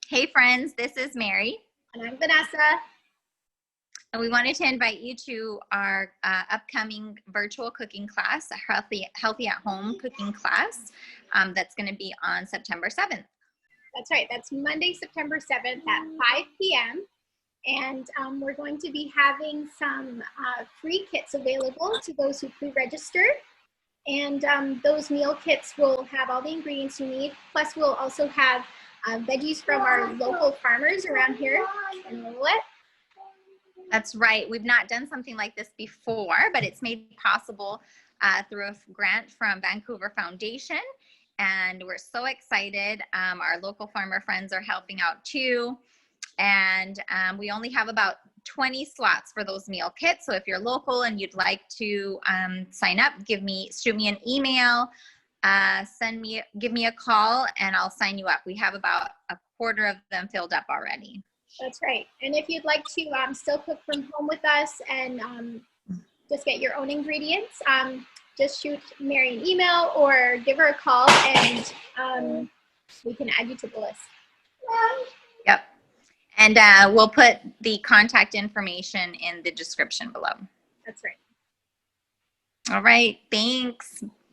Hey friends, this is Mary. And I'm Vanessa. And we wanted to invite you to our upcoming virtual cooking class, a healthy at home cooking class that's going to be on September 7th. That's right. That's Monday, September 7th at 5 p.m. And we're going to be having some free kits available to those who pre-register. And those meal kits will have all the ingredients you need. Plus, we'll also have veggies from our local farmers around here. That's right. We've not done something like this before, but it's made possible through a grant from Vancouver Foundation. And we're so excited. Our local farmer friends are helping out too. And we only have about 20 slots for those meal kits. So if you're local and you'd like to sign up, shoot me an email, give me a call, and I'll sign you up. We have about a quarter of them filled up already. That's right. And if you'd like to still cook from home with us and just get your own ingredients, just shoot Mary an email or give her a call, and we can add you to the list. Yep. And we'll put the contact information in the description below. That's right. All right. Thanks.